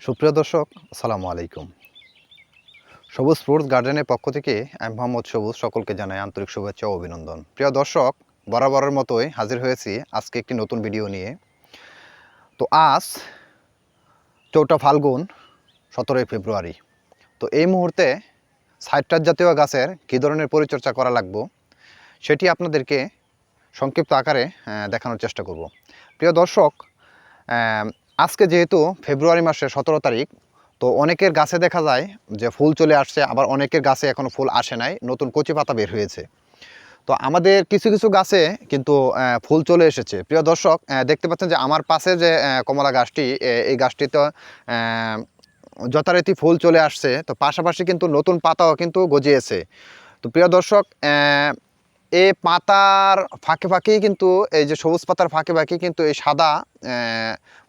সুপ্রিয় দর্শক, আসসালামু আলাইকুম। সবুজ ফ্রুটস গার্ডেনের পক্ষ থেকে আমি মোহাম্মদ সবুজ সকলকে জানাই আন্তরিক শুভেচ্ছা ও অভিনন্দন। প্রিয় দর্শক, বরাবরের মতোই হাজির হয়েছি আজকে একটি নতুন ভিডিও নিয়ে। তো আজ 4 ফাল্গুন 17 ফেব্রুয়ারি। তো এই মুহূর্তে সাইট্রাস জাতীয় গাছের কী ধরনের পরিচর্যা করা লাগবে সেটি আপনাদেরকে সংক্ষিপ্ত আকারে দেখানোর চেষ্টা করব। প্রিয় দর্শক, আজকে যেহেতু ফেব্রুয়ারি মাসের 17 তারিখ, তো অনেকের গাছে দেখা যায় যে ফুল চলে আসছে, আবার অনেকের গাছে এখনও ফুল আসে নাই, নতুন কচি পাতা বের হয়েছে। তো আমাদের কিছু কিছু গাছে কিন্তু ফুল চলে এসেছে। প্রিয় দর্শক, দেখতে পাচ্ছেন যে আমার পাশে যে কমলা গাছটি, এই গাছটিতে যথারীতি ফুল চলে আসছে, তো পাশাপাশি কিন্তু নতুন পাতাও কিন্তু গজিয়েছে। তো প্রিয় দর্শক, এই পাতার ফাঁকে ফাঁকেই কিন্তু এই যে সবুজ পাতার ফাঁকে ফাঁকে কিন্তু এই সাদা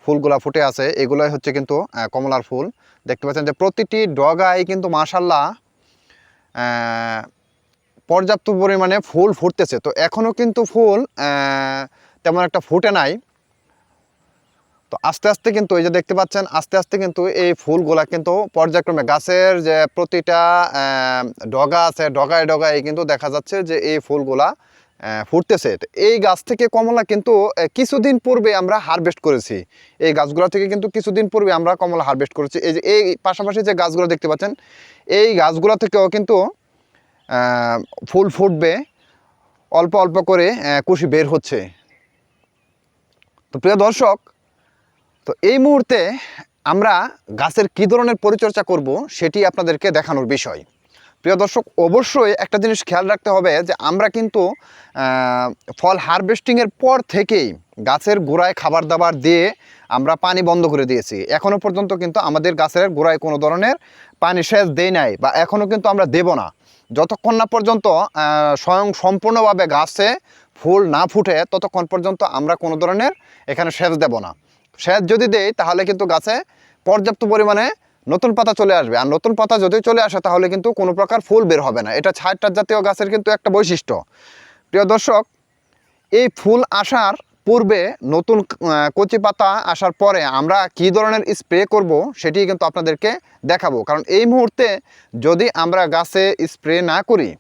ফুলগুলা ফুটে আছে, এগুলোই হচ্ছে কিন্তু কমলার ফুল। দেখতে পাচ্ছেন যে প্রতিটি ডগায় কিন্তু মাশাআল্লাহ পর্যাপ্ত পরিমাণে ফুল ফুটতেছে। তো এখনও কিন্তু ফুল তেমন একটা ফুটে নাই। তো আস্তে আস্তে কিন্তু এই যে দেখতে পাচ্ছেন, আস্তে আস্তে কিন্তু এই ফুলগুলা কিন্তু পর্যায়ক্রমে গাছের যে প্রতিটা ডগা আছে, ডগায় ডগায় কিন্তু দেখা যাচ্ছে যে এই ফুলগুলা ফুটতেছে। এই গাছ থেকে কমলা কিন্তু কিছুদিন পূর্বে আমরা হারভেস্ট করেছি। এই গাছগুলো থেকে কিন্তু কিছুদিন পূর্বে আমরা কমলা হারভেস্ট করেছি। এই যে এই পাশাপাশি যে গাছগুলো দেখতে পাচ্ছেন, এই গাছগুলো থেকেও কিন্তু ফুল ফুটবে, অল্প অল্প করে কুশি বের হচ্ছে। তো প্রিয় দর্শক, তো এই মুহূর্তে আমরা গাছের কী ধরনের পরিচর্যা করব সেটি আপনাদেরকে দেখানোর বিষয়। প্রিয় দর্শক, অবশ্যই একটা জিনিস খেয়াল রাখতে হবে যে আমরা কিন্তু ফল হারভেস্টিংয়ের পর থেকেই গাছের গোড়ায় খাবার দাবার দিয়ে আমরা পানি বন্ধ করে দিয়েছি। এখনও পর্যন্ত কিন্তু আমাদের গাছের গোড়ায় কোনো ধরনের পানি সেচ দেই নাই, বা এখনও কিন্তু আমরা দেব না, যতক্ষণ না পর্যন্ত স্বয়ং সম্পূর্ণভাবে গাছে ফুল না ফুটে ততক্ষণ পর্যন্ত আমরা কোনো ধরনের এখানে সেচ দেব না। সেচ যদি দেই তাহলে কিন্তু গাছে পর্যাপ্ত পরিমাণে নতুন পাতা চলে আসবে, আর নতুন পাতা যদি চলে আসে তাহলে কিন্তু কোনো প্রকার ফুল বের হবে না। এটা সাইট্রাস জাতীয় গাছের কিন্তু একটা বৈশিষ্ট্য। প্রিয় দর্শক, এই ফুল আসার পূর্বে, নতুন কচি পাতা আসার পরে আমরা কী ধরনের স্প্রে করব সেটি কিন্তু আপনাদেরকে দেখাবো। কারণ এই মুহূর্তে যদি আমরা গাছে স্প্রে না করি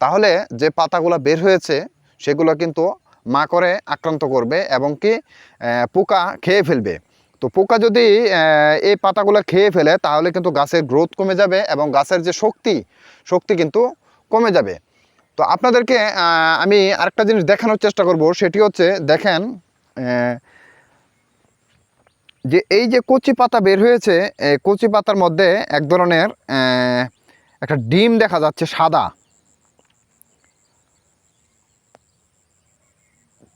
তাহলে যে পাতাগুলো বের হয়েছে সেগুলো কিন্তু মাকড়ে আক্রান্ত করবে এবং কি পোকা খেয়ে ফেলবে। তো পোকা যদি এই পাতাগুলো খেয়ে ফেলে তাহলে কিন্তু গাছের গ্রোথ কমে যাবে এবং গাছের যে শক্তি কিন্তু কমে যাবে। তো আপনাদেরকে আমি আরেকটা জিনিস দেখানোর চেষ্টা করব, সেটি হচ্ছে দেখেন যে এই যে কচি পাতা বের হয়েছে, কচি পাতার মধ্যে এক ধরনের একটা ডিম দেখা যাচ্ছে সাদা।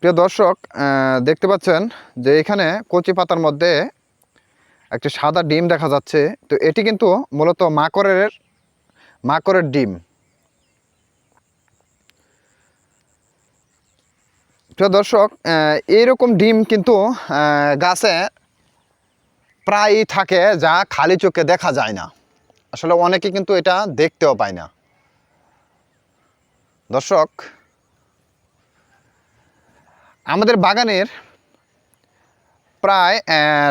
প্রিয় দর্শক, দেখতে পাচ্ছেন যে এখানে কচি পাতার মধ্যে একটি সাদা ডিম দেখা যাচ্ছে। তো এটি কিন্তু মূলত মাকড়ের ডিম। প্রিয় দর্শক, এইরকম ডিম কিন্তু গাছে প্রায়ই থাকে, যা খালি চোখে দেখা যায় না। আসলে অনেকে কিন্তু এটা দেখতেও পায় না। দর্শক, আমাদের বাগানের প্রায়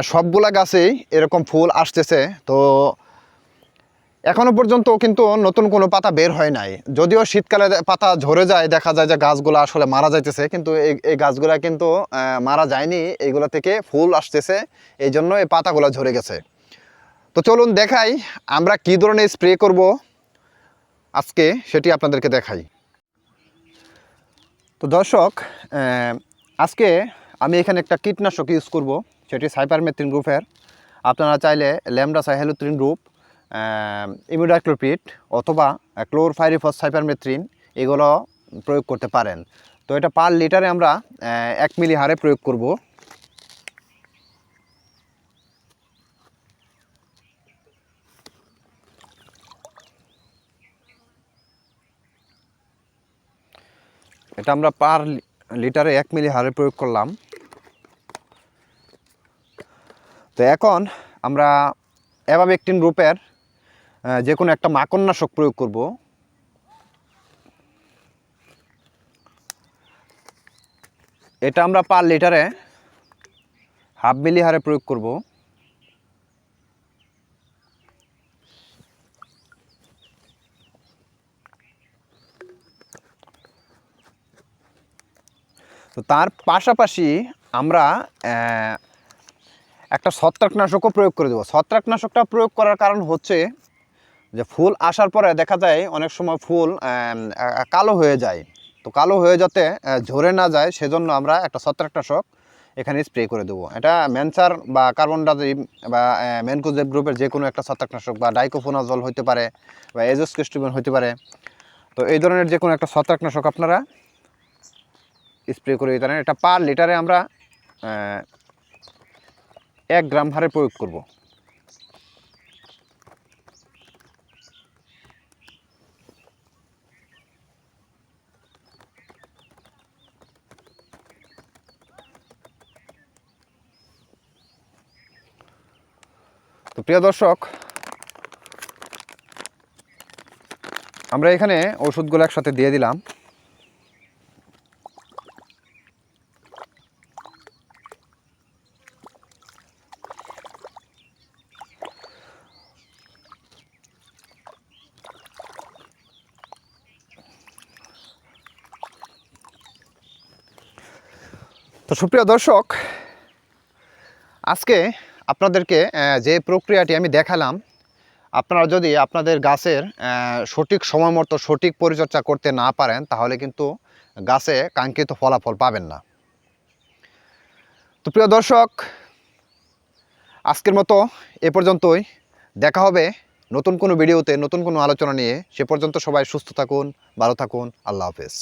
সবগুলা গাছেই এরকম ফুল আসতেছে। তো এখনও পর্যন্ত কিন্তু নতুন কোনো পাতা বের হয় নাই। যদিও শীতকালে পাতা ঝরে যায়, দেখা যায় যে গাছগুলো আসলে মারা যাইতেছে, কিন্তু এই গাছগুলা কিন্তু মারা যায়নি, এইগুলো থেকে ফুল আসতেছে, এই জন্য এই পাতাগুলো ঝরে গেছে। তো চলুন দেখাই আমরা কী ধরনের স্প্রে করব আজকে, সেটি আপনাদেরকে দেখাই। তো দর্শক, আজকে আমি এখানে একটা কীটনাশক ইউজ করব, সেটি সাইপারমেথ্রিন গ্রুপের। আপনারা চাইলে ল্যামডাসাইহ্যালোথ্রিন গ্রুপ, ইমিডাক্লোপিড অথবা ক্লোরফাইরিফস সাইপারমেথ্রিন এগুলো প্রয়োগ করতে পারেন। তো এটা পার লিটারে আমরা 1 মিলি হারে প্রয়োগ করব। এটা আমরা পার লিটারে 1 মিলি হারে প্রয়োগ করলাম। তো এখন আমরা অ্যাবামেকটিন গ্রুপের যে কোনো একটা মাকড়নাশক প্রয়োগ করব। এটা আমরা পার লিটারে 1/2 মিলি হারে প্রয়োগ করব। তো তার পাশাপাশি আমরা একটা ছত্রাকনাশকও প্রয়োগ করে দেবো। ছত্রাকনাশকটা প্রয়োগ করার কারণ হচ্ছে যে ফুল আসার পরে দেখা যায় অনেক সময় ফুল কালো হয়ে যায়। তো কালো হয়ে যাতে ঝরে না যায় সেজন্য আমরা একটা ছত্রাকনাশক এখানে স্প্রে করে দেবো। এটা ম্যানসার বা কার্বনডাজিম বা ম্যানকোজেব গ্রুপের যে কোনো একটা ছত্রাকনাশক বা ডাইকোফোনাজল হতে পারে বা এজোস্কেস্টিবিন হতে পারে। তো এই ধরনের যে কোনো একটা ছত্রাকনাশক আপনারা স্প্রে করে দিতে পারেন। এটা পার লিটারে আমরা 1 গ্রাম হারে প্রয়োগ করব। তো প্রিয় দর্শক, আমরা এখানে ওষুধগুলো একসাথে দিয়ে দিলাম। তো সুপ্রিয় দর্শক, আজকে আপনাদেরকে যে প্রক্রিয়াটি আমি দেখালাম, আপনারা যদি আপনাদের গাছের সঠিক সময় মতো সঠিক পরিচর্যা করতে না পারেন তাহলে কিন্তু গাছে কাঙ্ক্ষিত ফলাফল পাবেন না। তো প্রিয় দর্শক, আজকের মতো এ পর্যন্তই। দেখা হবে নতুন কোনো ভিডিওতে নতুন কোনো আলোচনা নিয়ে। সে পর্যন্ত সবাই সুস্থ থাকুন, ভালো থাকুন। আল্লাহ হাফেজ।